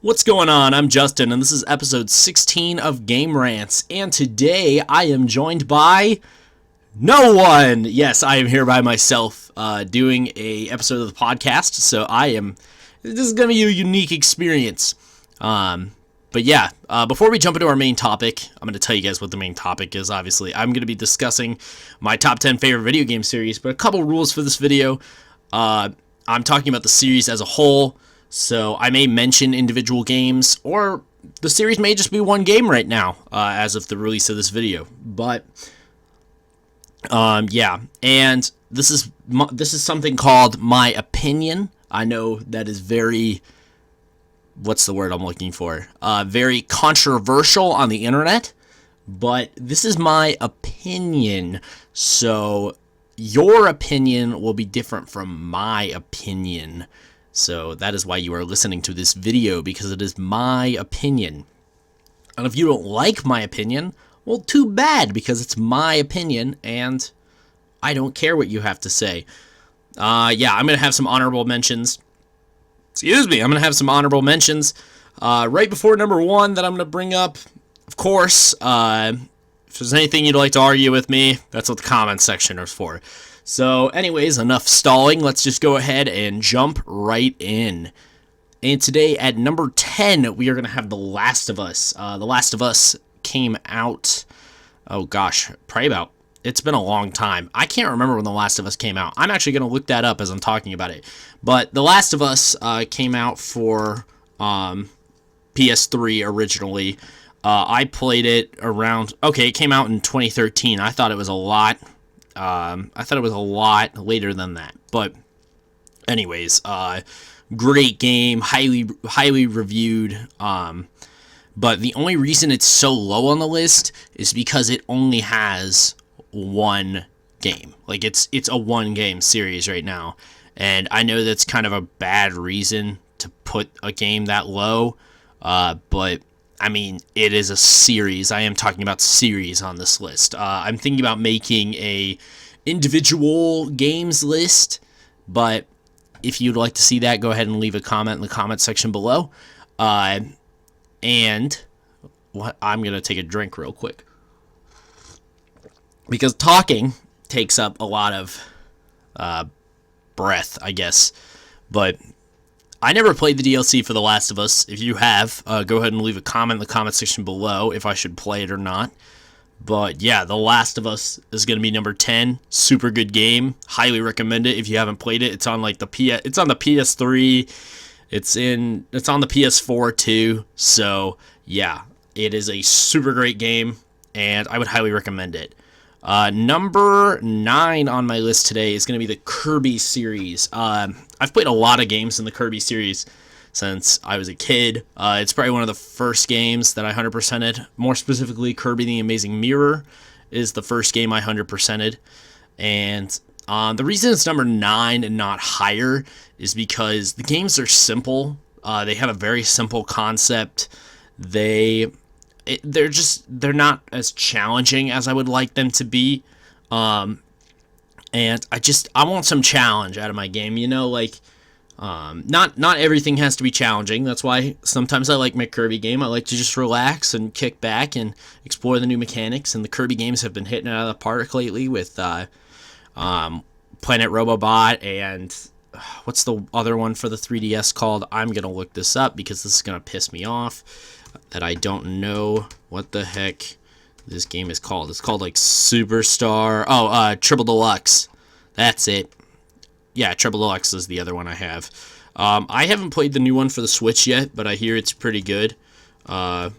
What's going on? I'm Justin, and this is episode 16 of Game Rants, and today I am joined by no one! Yes, I am here by myself, doing a episode of the podcast, so this is going to be a unique experience. But yeah, before we jump into our main topic, I'm going to tell you guys what the main topic is, obviously. I'm going to be discussing my top 10 favorite video game series, but a couple rules for this video. I'm talking about the series as a whole, so I may mention individual games, or the series may just be one game right now, as of the release of this video. But yeah, and this is something called my opinion. I know that is very, what's the word I'm looking for? Very controversial on the internet, but this is my opinion. So your opinion will be different from my opinion. So that is why you are listening to this video, because it is my opinion. And if you don't like my opinion, well, too bad, because it's my opinion, and I don't care what you have to say. Yeah, I'm going to have some honorable mentions. Excuse me, I'm going to have some honorable mentions. Right before number one that I'm going to bring up, of course, if there's anything you'd like to argue with me, that's what the comments section is for. So anyways, enough stalling. Let's just go ahead and jump right in. And today at number 10, we are going to have The Last of Us. The Last of Us came out, oh gosh, probably about, it's been a long time. I can't remember when The Last of Us came out. I'm actually going to look that up as I'm talking about it. But The Last of Us came out for PS3 originally. I played it around, okay, it came out in 2013. I thought it was a lot. Later than that, but anyways, great game, highly reviewed, but the only reason it's so low on the list is because it only has one game. Like, it's a one game series right now, and I know that's kind of a bad reason to put a game that low, but I mean, it is a series. I am talking about series on this list. I'm thinking about making a individual games list, but if you'd like to see that, go ahead and leave a comment in the comment section below. And I'm going to take a drink real quick, because talking takes up a lot of breath, I guess, but I never played the DLC for The Last of Us. If you have, go ahead and leave a comment in the comment section below if I should play it or not. But yeah, The Last of Us is going to be number 10. Super good game. Highly recommend it if you haven't played it. It's on like it's on the PS3. It's on the PS4 too. So yeah, it is a super great game, and I would highly recommend it. Number 9 on my list today is going to be the Kirby series. I've played a lot of games in the Kirby series since I was a kid. It's probably one of the first games that I 100%ed. More specifically, Kirby the Amazing Mirror is the first game I 100%ed. And the reason it's number 9 and not higher is because the games are simple. They have a very simple concept. They're not as challenging as I would like them to be. And I want some challenge out of my game, you know, like, not everything has to be challenging. That's why sometimes I like my Kirby game. I like to just relax and kick back and explore the new mechanics, and the Kirby games have been hitting it out of the park lately with, Planet Robobot, and what's the other one for the 3DS called? I'm gonna look this up because this is gonna piss me off that I don't know what the heck this game is called. It's called like Superstar. Oh, Triple Deluxe. That's it. Yeah, Triple Deluxe is the other one I have. I haven't played the new one for the Switch yet, but I hear it's pretty good. I'm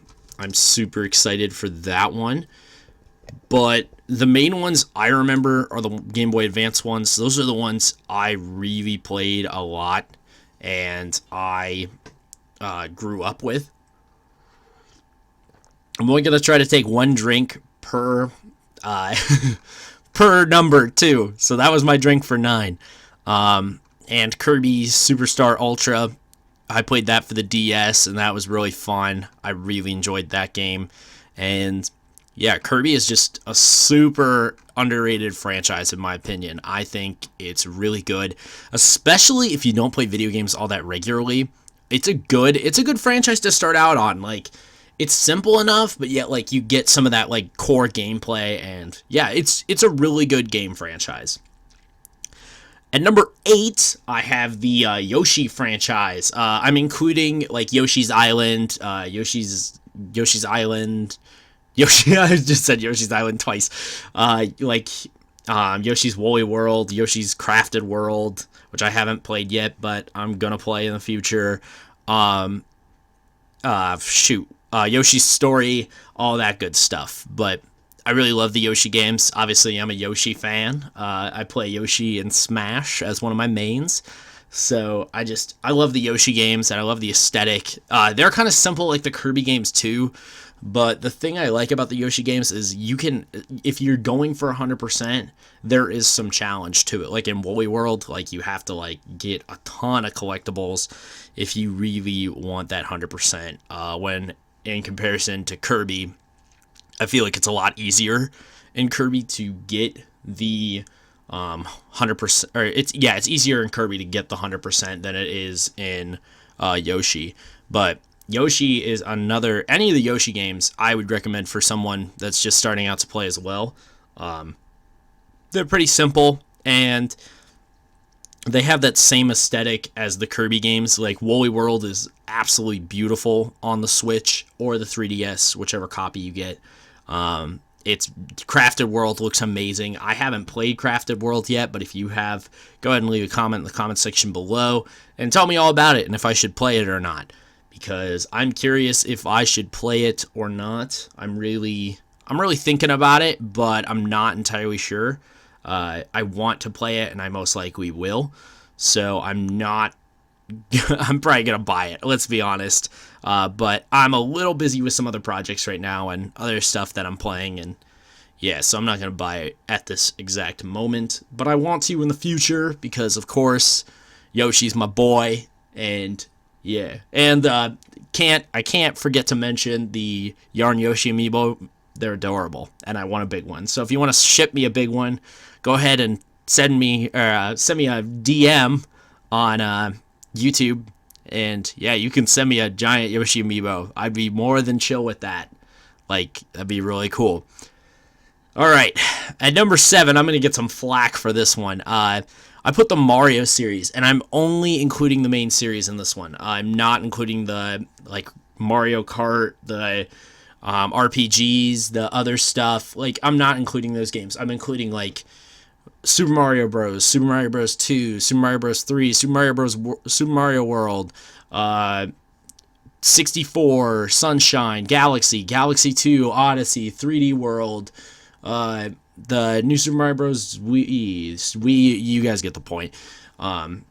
super excited for that one. But the main ones I remember are the Game Boy Advance ones. Those are the ones I really played a lot, and I grew up with. I'm only going to try to take one drink per per number, too. So that was my drink for 9. And Kirby Superstar Ultra, I played that for the DS, and that was really fun. I really enjoyed that game. And yeah, Kirby is just a super underrated franchise, in my opinion. I think it's really good, especially if you don't play video games all that regularly. it's a good franchise to start out on. Like, it's simple enough, but yet like you get some of that like core gameplay, and yeah, it's a really good game franchise. At number 8, I have the Yoshi franchise. I'm including like Yoshi's Island, Yoshi's Island, Yoshi. I just said Yoshi's Island twice. Yoshi's Woolly World, Yoshi's Crafted World, which I haven't played yet, but I'm gonna play in the future. Yoshi's Story, all that good stuff. But I really love the Yoshi games. Obviously, I'm a Yoshi fan. I play Yoshi in Smash as one of my mains. So I love the Yoshi games, and I love the aesthetic. They're kind of simple like the Kirby games too. But the thing I like about the Yoshi games is you can, if you're going for 100%, there is some challenge to it. Like in Woolly World, like you have to like get a ton of collectibles if you really want that 100%. When in comparison to Kirby, I feel like it's a lot easier in Kirby to get the 100%. Or it's easier in Kirby to get the 100% than it is in Yoshi. But Yoshi is any of the Yoshi games I would recommend for someone that's just starting out to play as well. They're pretty simple, and they have that same aesthetic as the Kirby games. Like Woolly World is absolutely beautiful on the Switch or the 3DS, whichever copy you get. It's Crafted World looks amazing. I haven't played Crafted World yet, but if you have, go ahead and leave a comment in the comment section below and tell me all about it and if I should play it or not. Because I'm curious if I should play it or not. I'm really thinking about it, but I'm not entirely sure. I want to play it, and I most likely will. So I'm probably gonna buy it. Let's be honest. But I'm a little busy with some other projects right now and other stuff that I'm playing, and yeah, so I'm not gonna buy it at this exact moment. But I want to in the future because, of course, Yoshi's my boy, and yeah, and I can't forget to mention the Yarn Yoshi amiibo. They're adorable, and I want a big one. So if you want to ship me a big one, go ahead and send me a DM on YouTube, and yeah, you can send me a giant Yoshi amiibo. I'd be more than chill with that. Like, that'd be really cool. All right, at number 7, I'm gonna get some flack for this one. I put the Mario series, and I'm only including the main series in this one. I'm not including the, like, Mario Kart, the RPGs, the other stuff. Like, I'm not including those games. I'm including, like, Super Mario Bros., Super Mario Bros. 2, Super Mario Bros. 3, Super Mario World, 64, Sunshine, Galaxy 2, Odyssey, 3D World, the new Super Mario Bros. Wii, you guys get the point. But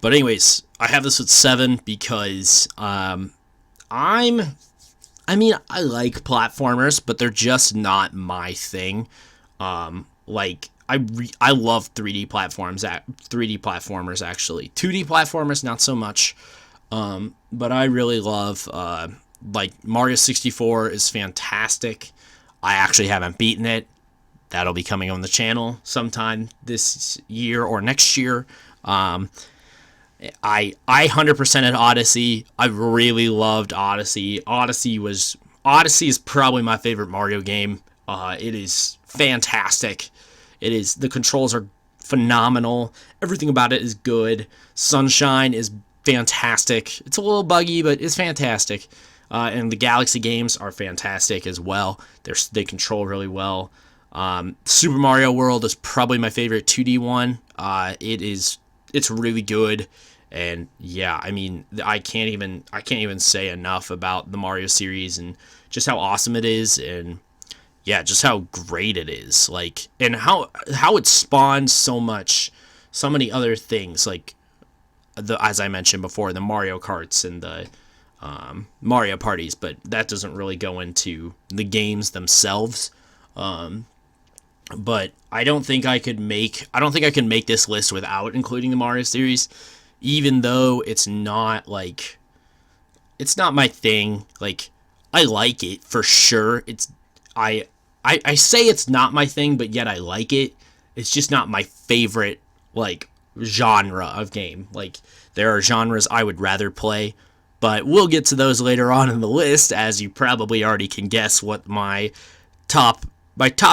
anyways, I have this at 7 because I like platformers, but they're just not my thing. Like I love 3D platformers actually. 2D platformers not so much. But I really love like Mario 64 is fantastic. I actually haven't beaten it. That'll be coming on the channel sometime this year or next year. I 100%ed Odyssey. I really loved Odyssey. Odyssey is probably my favorite Mario game. It is fantastic. The controls are phenomenal. Everything about it is good. Sunshine is fantastic. It's a little buggy, but it's fantastic. And the Galaxy games are fantastic as well. They control really well. Super Mario World is probably my favorite 2D one. It's really good, and yeah, I mean, I can't even say enough about the Mario series and just how awesome it is, and yeah, just how great it is. Like, and how it spawned so many other things, like as I mentioned before, the Mario Karts and the Mario parties, but that doesn't really go into the games themselves. But I don't think I can make this list without including the Mario series, even though it's not my thing. Like, I like it for sure. I say it's not my thing, but yet I like it. It's just not my favorite, like, genre of game. Like, there are genres I would rather play, but we'll get to those later on in the list, as you probably already can guess what my top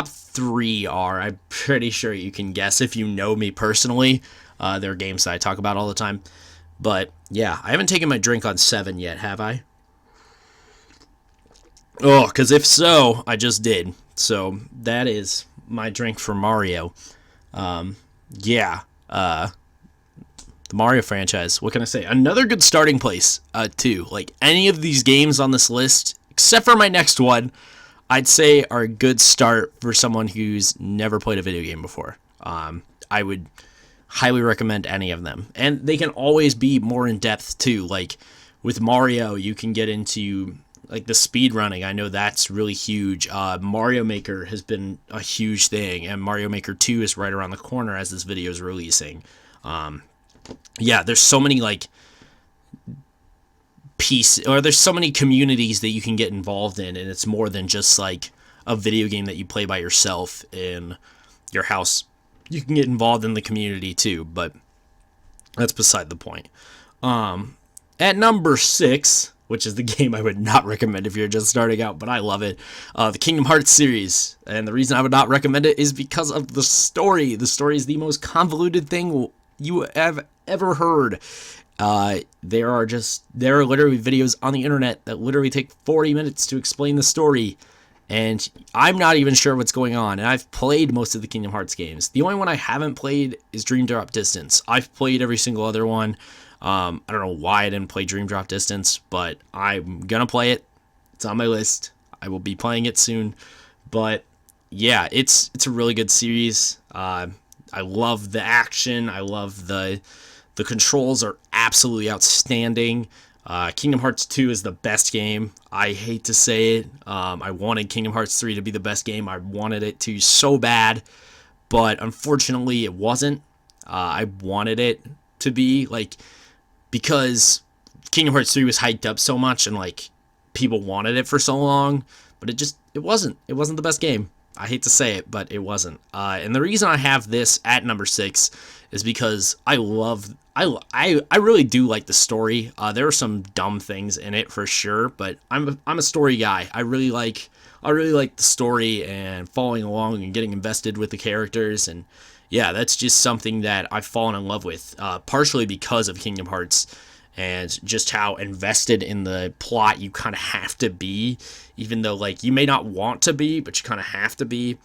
3 are. I'm pretty sure you can guess if you know me personally. They're games that I talk about all the time. But yeah, I haven't taken my drink on 7 yet, have I? Oh, because if so, I just did. So that is my drink for Mario. Yeah, the Mario franchise. What can I say? Another good starting place, too. Like, any of these games on this list, except for my next one, I'd say are a good start for someone who's never played a video game before. I would highly recommend any of them. And they can always be more in depth, too. Like, with Mario, you can get into, like, the speed running. I know that's really huge. Mario Maker has been a huge thing, and Mario Maker 2 is right around the corner as this video is releasing. Yeah, there's so many, like, there's so many communities that you can get involved in, and it's more than just, like, a video game that you play by yourself in your house. You can get involved in the community, too, but that's beside the point. At number 6, which is the game I would not recommend if you're just starting out, but I love it, the Kingdom Hearts series. And the reason I would not recommend it is because of the story. The story is the most convoluted thing you have ever heard. There are literally videos on the internet that literally take 40 minutes to explain the story, and I'm not even sure what's going on. And I've played most of the Kingdom Hearts games. The only one I haven't played is Dream Drop Distance. I've played every single other one. I don't know why I didn't play Dream Drop Distance, but I'm gonna play it. It's on my list. I will be playing it soon. But yeah, it's a really good series. I love the action. I love the controls are absolutely outstanding. Kingdom Hearts 2 is the best game. I hate to say it. I wanted Kingdom Hearts 3 to be the best game. I wanted it to so bad, but unfortunately it wasn't. I wanted it to be, like, because Kingdom Hearts 3 was hyped up so much and, like, people wanted it for so long, but it wasn't the best game. I hate to say it, but it wasn't. And the reason I have this at number 6 is because I really do like the story. There are some dumb things in it for sure, but I'm a story guy. I really like the story and following along and getting invested with the characters, and yeah, that's just something that I've fallen in love with, partially because of Kingdom Hearts and just how invested in the plot you kind of have to be, even though, like, you may not want to be, but you kind of have to be.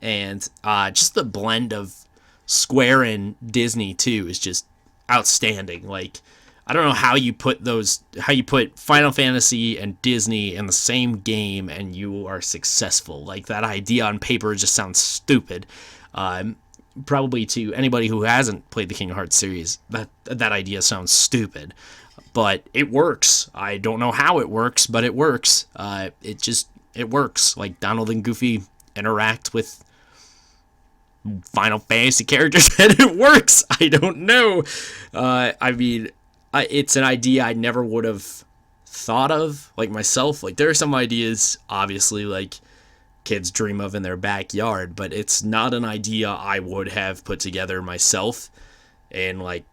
And just the blend of Square and Disney too is just outstanding. Like, I don't know how you put Final Fantasy and Disney in the same game and you are successful. Like, that idea on paper just sounds stupid. Probably to anybody who hasn't played the Kingdom Hearts series, that idea sounds stupid, but it works. I don't know how it works, but it works. It works. Like, Donald and Goofy interact with Final Fantasy characters, and it works. I don't know. It's an idea I never would have thought of, like, myself. Like, there are some ideas, obviously, like, kids dream of in their backyard, but it's not an idea I would have put together myself. And like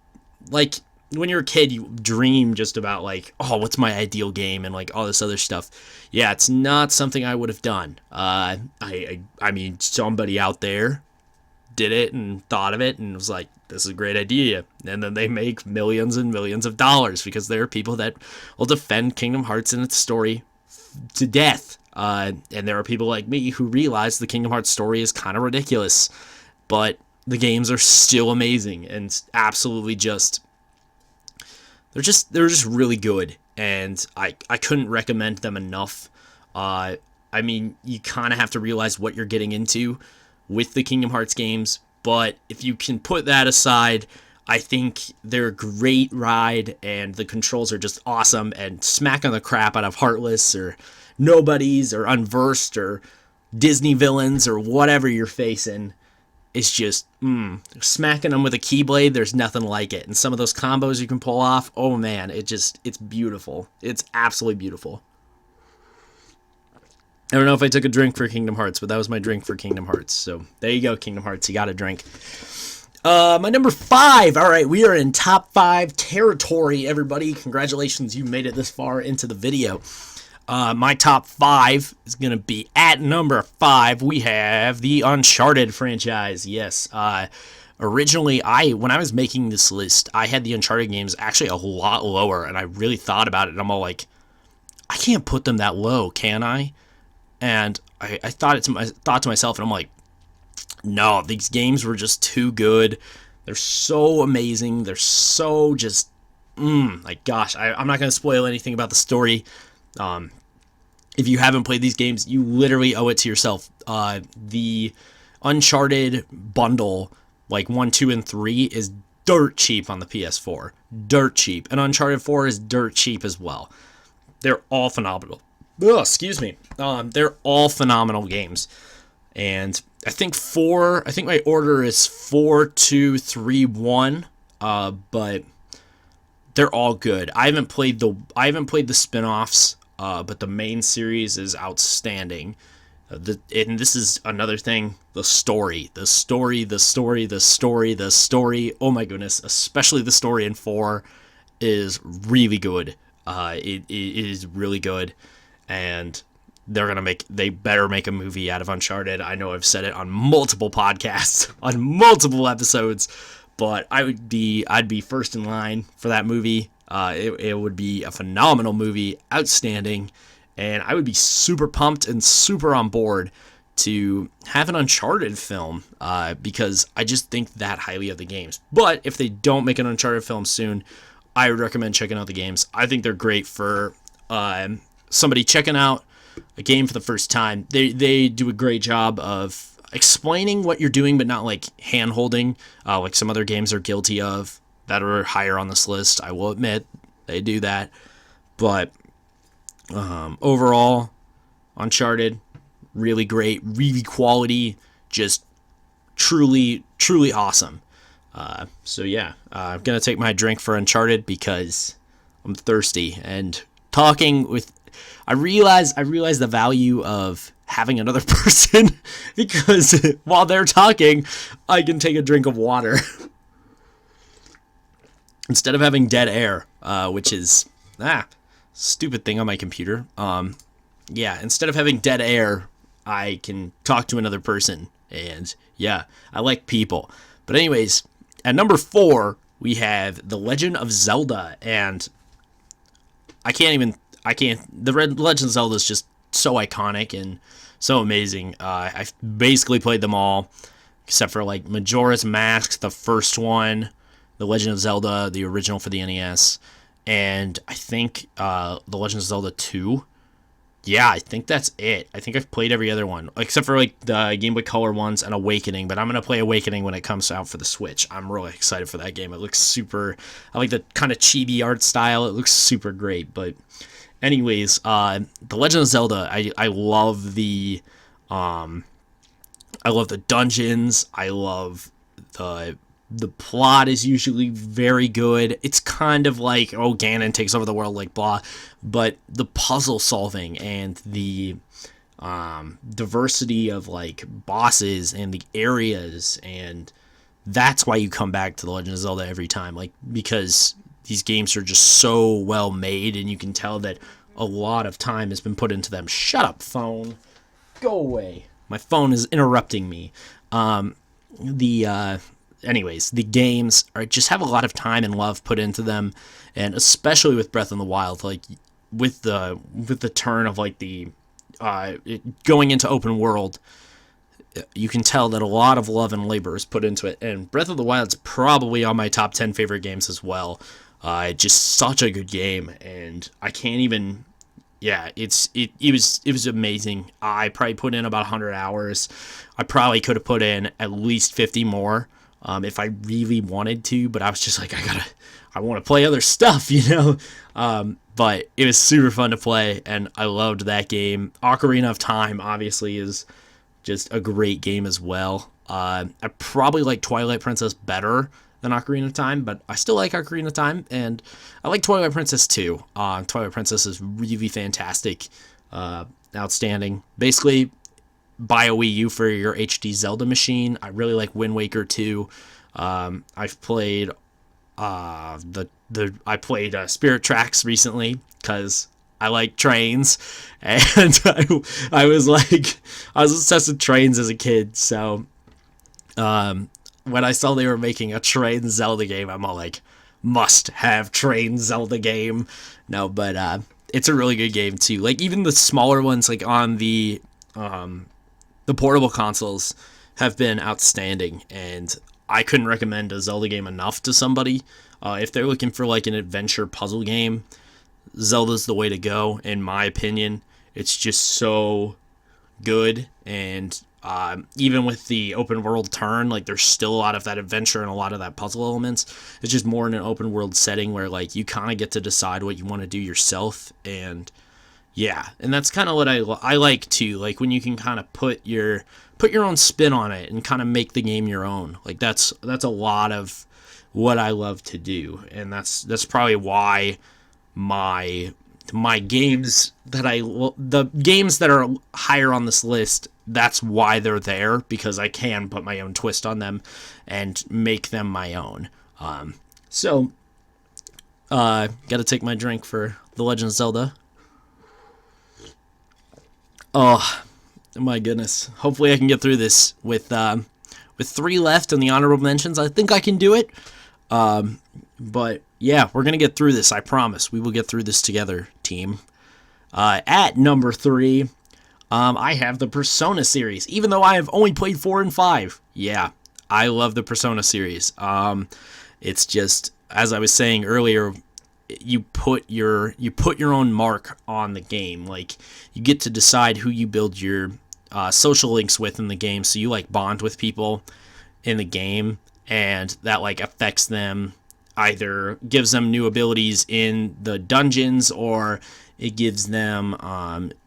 when you're a kid, you dream just about, like, oh, what's my ideal game and, like, all this other stuff. Yeah, it's not something I would have done. I mean, somebody out there did it and thought of it and was like, this is a great idea, and then they make millions and millions of dollars because there are people that will defend Kingdom Hearts and its story to death. And there are people like me who realize the Kingdom Hearts story is kind of ridiculous, but the games are still amazing and absolutely they're just really good, and I couldn't recommend them enough. I mean, you kind of have to realize what you're getting into with the Kingdom Hearts games, but if you can put that aside, I think they're a great ride, and the controls are just awesome, and smacking the crap out of Heartless or Nobodies or Unversed or Disney villains or whatever you're facing is just, smacking them with a Keyblade, there's nothing like it. And some of those combos you can pull off, oh man, it's beautiful. It's absolutely beautiful. I don't know if I took a drink for Kingdom Hearts, but that was my drink for Kingdom Hearts. So there you go, Kingdom Hearts, you got a drink. My number 5. All right, we are in top 5 territory, everybody. Congratulations, you made it this far into the video. My top 5 is going to be at number 5. We have the Uncharted franchise. Yes. Originally, when I was making this list, I had the Uncharted games actually a lot lower, and I really thought about it, and I'm all like, I can't put them that low, can I? And I thought to myself, and I'm like, no, these games were just too good. They're so amazing. They're so just, like, gosh, I'm not going to spoil anything about the story. If you haven't played these games, you literally owe it to yourself. The Uncharted bundle, like 1, 2, and 3, is dirt cheap on the PS4. Dirt cheap. And Uncharted 4 is dirt cheap as well. They're all phenomenal. Ugh, excuse me. They're all phenomenal games. And I think my order is 4, 2, 3, 1. But they're all good. I haven't played the spin-offs, but the main series is outstanding. And this is another thing, the story. Oh my goodness, especially the story in 4 is really good. It is really good, and they better make a movie out of Uncharted. I know I've said it on multiple podcasts, on multiple episodes, but I'd be first in line for that movie. It would be a phenomenal movie, outstanding, and I would be super pumped and super on board to have an Uncharted film, because I just think that highly of the games. But if they don't make an Uncharted film soon, I would recommend checking out the games. I think they're great for somebody checking out a game for the first time. They do a great job of explaining what you're doing, but not like hand-holding, like some other games are guilty of that are higher on this list. I will admit they do that. But overall, Uncharted, really great, really quality, just truly, truly awesome. So yeah, I'm gonna take my drink for Uncharted because I'm thirsty, and I realize the value of having another person because while they're talking, I can take a drink of water instead of having dead air, which is stupid thing on my computer. Yeah, instead of having dead air, I can talk to another person, and yeah, I like people. But anyways, at number 4, we have The Legend of Zelda, and the Legend of Zelda is just so iconic and so amazing. I've basically played them all, except for like Majora's Mask, the first one, The Legend of Zelda, the original for the NES, and I think The Legend of Zelda 2. Yeah, I think that's it. I think I've played every other one, except for like the Game Boy Color ones and Awakening, but I'm going to play Awakening when it comes out for the Switch. I'm really excited for that game. It looks super, I like the kind of chibi art style. It looks super great. But anyways, The Legend of Zelda, I love the dungeons. I love the plot is usually very good. It's kind of like, Ganon takes over the world, like blah, but the puzzle solving and the diversity of like bosses and the areas, and that's why you come back to The Legend of Zelda every time, like, because these games are just so well made, and you can tell that a lot of time has been put into them. Shut up, phone. Go away. My phone is interrupting me. Anyways, the games just have a lot of time and love put into them, and especially with Breath of the Wild, like with the turn of like the going into open world, you can tell that a lot of love and labor is put into it. And Breath of the Wild's probably on my top 10 favorite games as well. Just such a good game, and I can't even. Yeah, it was amazing. I probably put in about 100 hours. I probably could have put in at least 50 more. If I really wanted to, but I was just like, I want to play other stuff, but it was super fun to play, and I loved that game. Ocarina of Time, obviously, is just a great game as well. I probably like Twilight Princess better than Ocarina of Time, but I still like Ocarina of Time, and I like Twilight Princess too. Twilight Princess is really fantastic, outstanding. Basically, buy a Wii U for your HD Zelda machine. I really like Wind Waker 2. I've played I played Spirit Tracks recently because I like trains, and I was obsessed with trains as a kid. So when I saw they were making a train Zelda game, I'm all like, must have train Zelda game. No, but it's a really good game too. Like even the smaller ones, like on the portable consoles, have been outstanding, and I couldn't recommend a Zelda game enough to somebody. If they're looking for like an adventure puzzle game, Zelda's the way to go, in my opinion. It's just so good, and even with the open world turn, like there's still a lot of that adventure and a lot of that puzzle elements. It's just more in an open world setting where like you kind of get to decide what you want to do yourself, and yeah, and that's kind of what I like too. Like when you can kind of put your own spin on it and kind of make the game your own. Like that's a lot of what I love to do, and that's probably why my games the games that are higher on this list, that's why they're there, because I can put my own twist on them and make them my own. So gotta take my drink for The Legend of Zelda. Oh my goodness! Hopefully I can get through this with 3 left in the honorable mentions. I think I can do it. But yeah, we're gonna get through this. I promise. We will get through this together, team. At number 3, I have the Persona series. Even though I have only played 4 and 5, yeah, I love the Persona series. It's just, as I was saying earlier, you put your own mark on the game. Like you get to decide who you build your social links with in the game. So you like bond with people in the game, and that like affects them, either gives them new abilities in the dungeons, or it gives them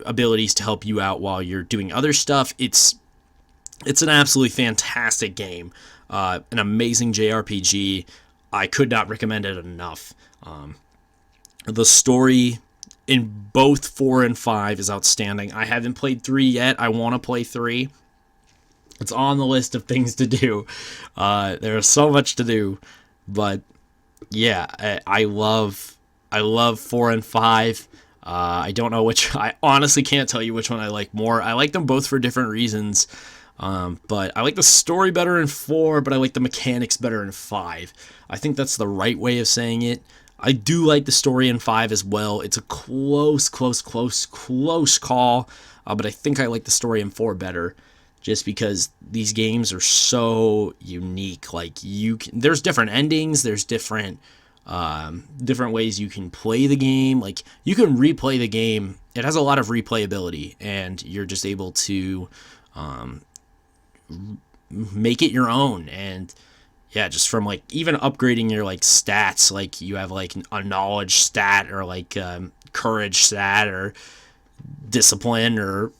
abilities to help you out while you're doing other stuff. It's an absolutely fantastic game, an amazing JRPG. I could not recommend it enough. The story in both 4 and 5 is outstanding. I haven't played 3 yet. I want to play 3. It's on the list of things to do. There's so much to do, but yeah, I love 4 and 5. I don't know which. I honestly can't tell you which one I like more. I like them both for different reasons. But I like the story better in 4, but I like the mechanics better in 5. I think that's the right way of saying it. I do like the story in 5 as well. It's a close call, but I think I like the story in 4 better, just because these games are so unique. Like there's different endings, there's different ways you can play the game. Like you can replay the game. It has a lot of replayability, and you're just able to make it your own. And yeah, just from like even upgrading your like stats, like you have like a knowledge stat, or like courage stat, or discipline, or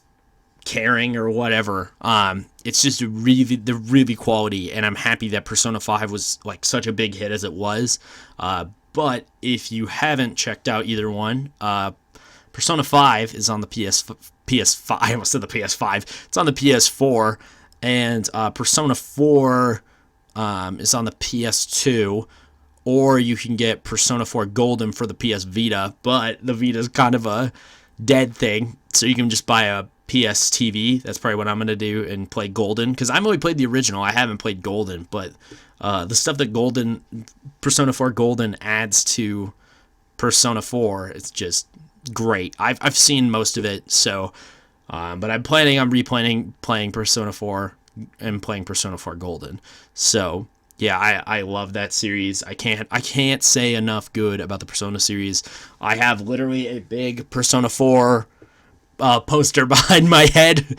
caring, or whatever. It's just really quality, and I'm happy that Persona 5 was like such a big hit as it was. But if you haven't checked out either one, Persona 5 is on the PS5. I almost said the PS5. It's on the PS4, and Persona 4 is on the PS2, or you can get Persona 4 Golden for the PS Vita, but the Vita is kind of a dead thing, so you can just buy a PS TV. That's probably what I'm going to do, and play Golden, because I've only played the original. I haven't played Golden, but the stuff that Persona 4 Golden adds to Persona 4, it's just great. I've seen most of it, so but I'm planning on playing Persona 4 and playing Persona 4 Golden. So yeah, I love that series. I can't say enough good about the Persona series. I have literally a big Persona 4 poster behind my head.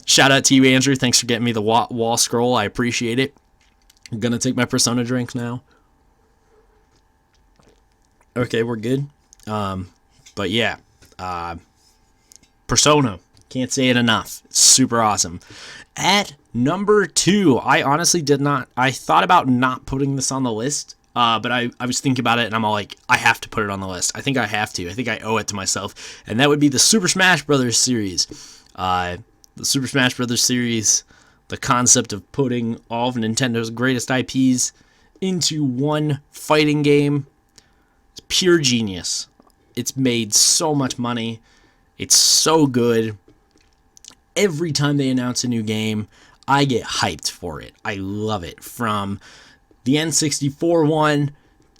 Shout out to you, Andrew. Thanks for getting me the wall scroll. I appreciate it. I'm gonna take my Persona drink now. Okay, we're good. But yeah, Persona. Can't say it enough. It's super awesome. At number 2, I honestly did not. I thought about not putting this on the list, but I was thinking about it, and I'm all like, I have to put it on the list. I think I have to. I think I owe it to myself, and that would be the Super Smash Brothers series. The Super Smash Brothers series, the concept of putting all of Nintendo's greatest IPs into one fighting game. It's pure genius. It's made so much money. It's so good. Every time they announce a new game, I get hyped for it. I love it. From the N64 one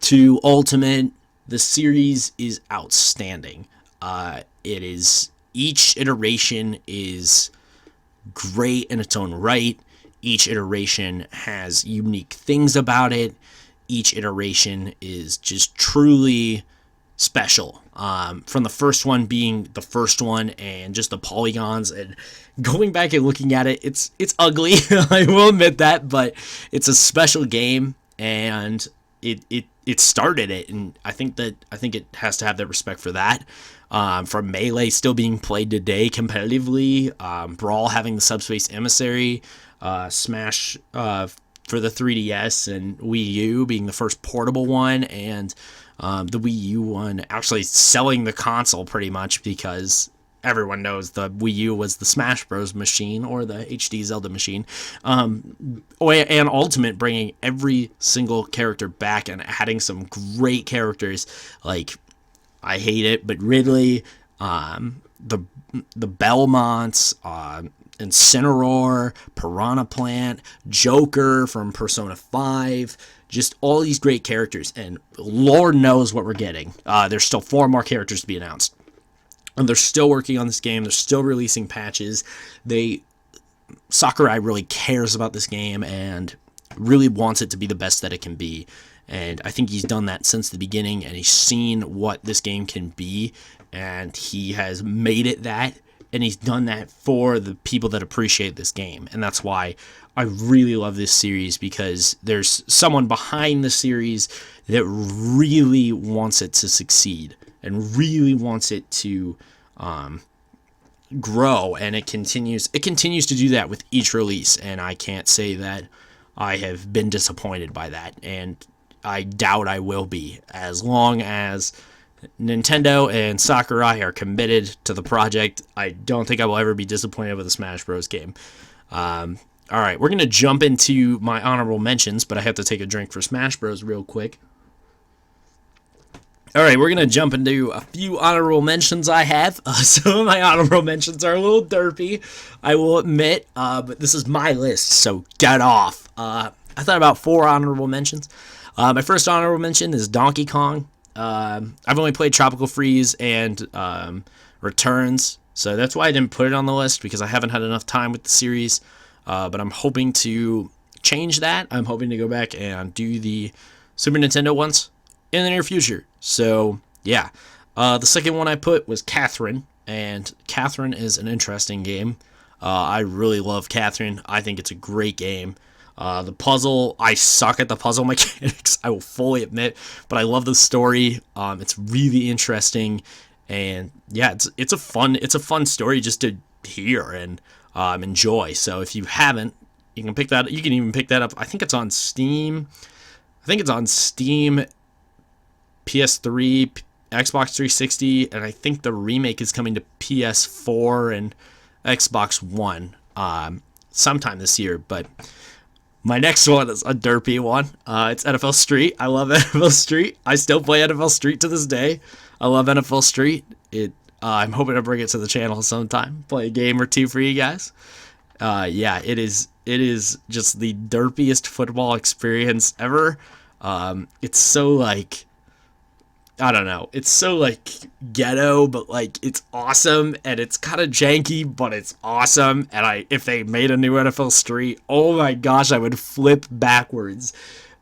to Ultimate, the series is outstanding. Each iteration is great in its own right. Each iteration has unique things about it. Each iteration is just truly special. From the first one being the first one and just the polygons, and going back and looking at it, it's ugly. I will admit that, but it's a special game, and it started it, and I think it has to have that respect for that. From Melee still being played today competitively, Brawl having the Subspace Emissary, Smash for the 3DS and Wii U being the first portable one, and the Wii U one actually selling the console pretty much, because everyone knows the Wii U was the Smash Bros. Machine, or the HD Zelda machine. And Ultimate bringing every single character back and adding some great characters, like, I hate it, but Ridley, the Belmonts, Incineroar, Piranha Plant, Joker from Persona 5, just all these great characters, and Lord knows what we're getting. There's still 4 more characters to be announced, and they're still working on this game. They're still releasing patches. Sakurai really cares about this game and really wants it to be the best that it can be. And I think he's done that since the beginning, and he's seen what this game can be, and he has made it that, and he's done that for the people that appreciate this game. And that's why I really love this series, because there's someone behind the series that really wants it to succeed and really wants it to grow, and it continues to do that with each release, and I can't say that I have been disappointed by that, and I doubt I will be, as long as Nintendo and Sakurai are committed to the project. I don't think I will ever be disappointed with a Smash Bros. Game. Alright, we're going to jump into my honorable mentions, but I have to take a drink for Smash Bros. Real quick. Alright, we're going to jump into a few honorable mentions I have. Some of my honorable mentions are a little derpy, I will admit, but this is my list, so get off. I thought about 4 honorable mentions. My first honorable mention is Donkey Kong. I've only played Tropical Freeze and Returns, so that's why I didn't put it on the list, because I haven't had enough time with the series, but I'm hoping to change that. I'm hoping to go back and do the Super Nintendo ones in the near future. So, yeah. The second one I put was Catherine, and Catherine is an interesting game. I really love Catherine. I think it's a great game. The puzzle, I suck at the puzzle mechanics, I will fully admit, but I love the story. It's really interesting, and yeah, it's a fun story just to hear and enjoy. So if you haven't, you can pick that. You can even pick that up. I think it's on Steam. PS3, Xbox 360, and I think the remake is coming to PS4 and Xbox One sometime this year. But my next one is a derpy one. It's NFL Street. I love NFL Street. I still play NFL Street to this day. I love NFL Street. I'm hoping to bring it to the channel sometime. Play a game or two for you guys. Yeah, it is just the derpiest football experience ever. It's so like, I don't know. It's so like ghetto, but like it's awesome, and it's kind of janky, but it's awesome. And if they made a new NFL Street, oh my gosh, I would flip backwards.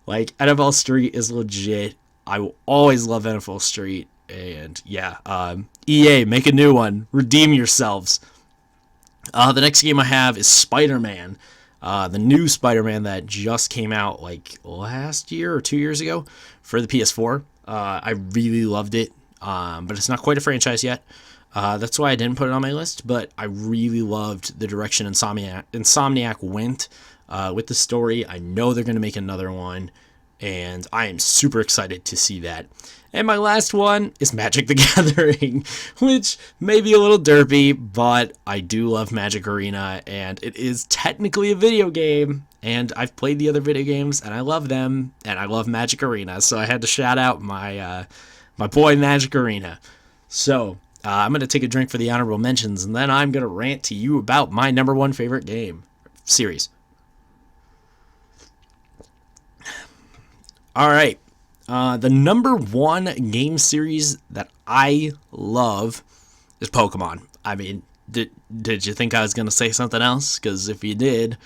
Like, NFL Street is legit. I will always love NFL Street, and yeah, EA, make a new one. Redeem yourselves. The next game I have is Spider-Man. The new Spider-Man that just came out like last year or 2 years ago for the PS4. I really loved it, but it's not quite a franchise yet. That's why I didn't put it on my list, but I really loved the direction Insomniac went with the story. I know they're going to make another one, and I am super excited to see that. And my last one is Magic the Gathering, which may be a little derpy, but I do love Magic Arena, and it is technically a video game, and I've played the other video games, and I love them, and I love Magic Arena, so I had to shout out my boy Magic Arena. So, I'm going to take a drink for the honorable mentions, and then I'm going to rant to you about my number one favorite game series. Alright. The number one game series that I love is Pokemon. I mean, did you think I was going to say something else? Because if you did,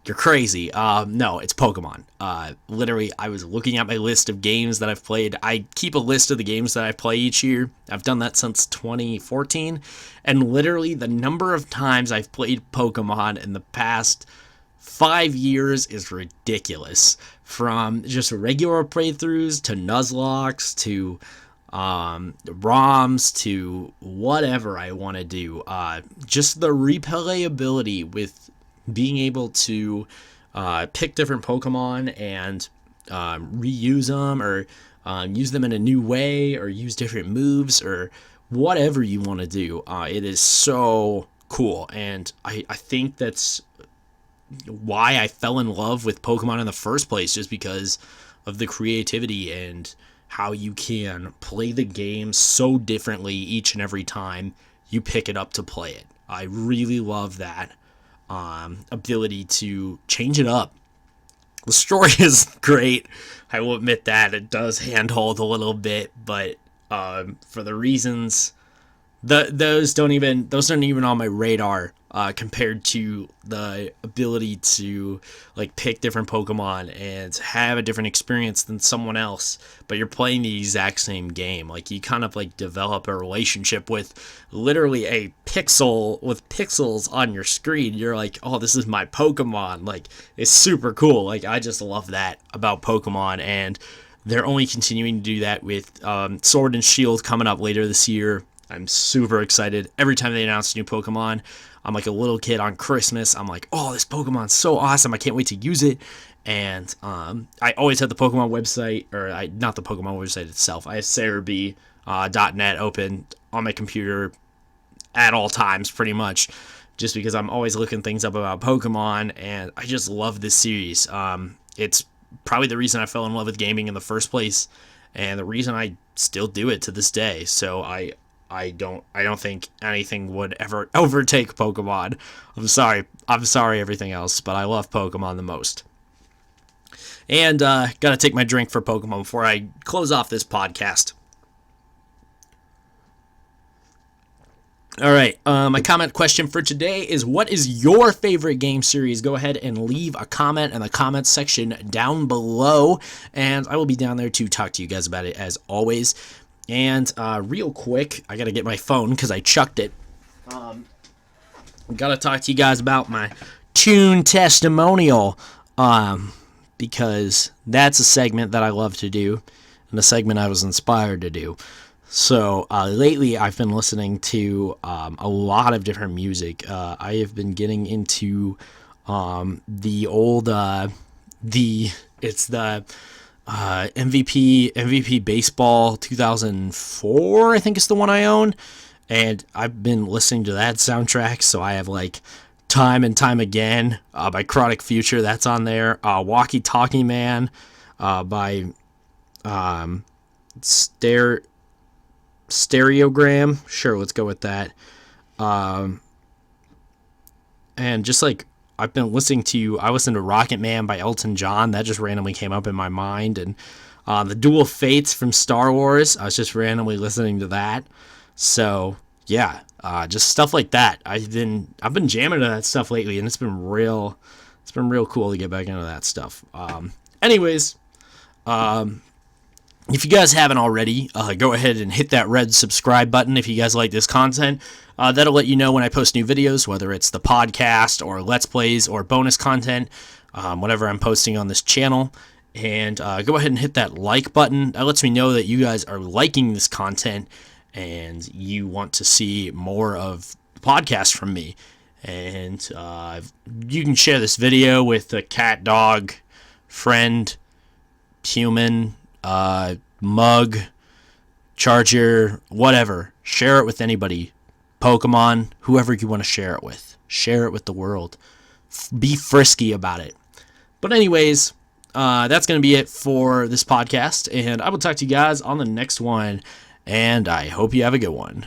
you're crazy. No, it's Pokemon. Literally, I was looking at my list of games that I've played. I keep a list of the games that I play each year. I've done that since 2014. And literally, the number of times I've played Pokemon in the past 5 years is ridiculous. From just regular playthroughs to Nuzlocke to ROMs to whatever I want to do. Just the replayability with being able to pick different Pokemon and reuse them or use them in a new way or use different moves or whatever you want to do. It is so cool, and I think that's why I fell in love with Pokemon in the first place, just because of the creativity and how you can play the game so differently each and every time you pick it up to play it. I really love that ability to change it up. The story is great. I will admit that it does handhold a little bit, but for the reasons, those aren't even on my radar compared to the ability to like pick different Pokemon and have a different experience than someone else, but you're playing the exact same game. Like, you kind of like develop a relationship with literally a pixel with pixels on your screen. You're like, oh, this is my Pokemon. Like, it's super cool. Like, I just love that about Pokemon, and they're only continuing to do that with Sword and Shield coming up later this year. I'm super excited. Every time they announce a new Pokemon, I'm like a little kid on Christmas. I'm like, oh, this Pokemon's so awesome. I can't wait to use it. And I always have the Pokemon website, not the Pokemon website itself. I have Cerebi.net open on my computer at all times, pretty much, just because I'm always looking things up about Pokemon, and I just love this series. It's probably the reason I fell in love with gaming in the first place, and the reason I still do it to this day. So I don't think anything would ever overtake Pokemon. I'm sorry everything else, but I love Pokemon the most. And gotta take my drink for Pokemon before I close off this podcast. Alright, my comment question for today is, what is your favorite game series? Go ahead and leave a comment in the comments section down below, and I will be down there to talk to you guys about it as always. And real quick, I gotta get my phone because I chucked it. Gotta talk to you guys about my Toon testimonial, because that's a segment that I love to do, and a segment I was inspired to do. So lately, I've been listening to a lot of different music. I have been getting into the old MVP Baseball 2004, I think is the one I own, and I've been listening to that soundtrack, so I have like Time and Time Again by Chronic Future, that's on there, Walkie Talkie Man by Stereogram, sure, let's go with that, and just like I listened to Rocket Man by Elton John. That just randomly came up in my mind. And the Dual Fates from Star Wars, I was just randomly listening to that. So, yeah, just stuff like that. I've been jamming to that stuff lately, and it's been real cool to get back into that stuff. Anyways, if you guys haven't already, go ahead and hit that red subscribe button if you guys like this content. That'll let you know when I post new videos, whether it's the podcast or Let's Plays or bonus content, whatever I'm posting on this channel. And go ahead and hit that like button. That lets me know that you guys are liking this content and you want to see more of the podcast from me. And you can share this video with a cat, dog, friend, human, mug, charger, whatever. Share it with anybody. Pokemon, whoever you want to share it with. Share it with the world. Be frisky about it. But anyways, that's going to be it for this podcast, and I will talk to you guys on the next one, and I hope you have a good one.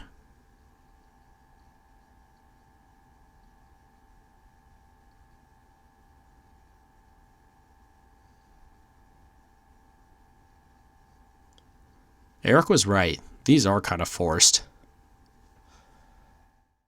Eric was right. These are kind of forced.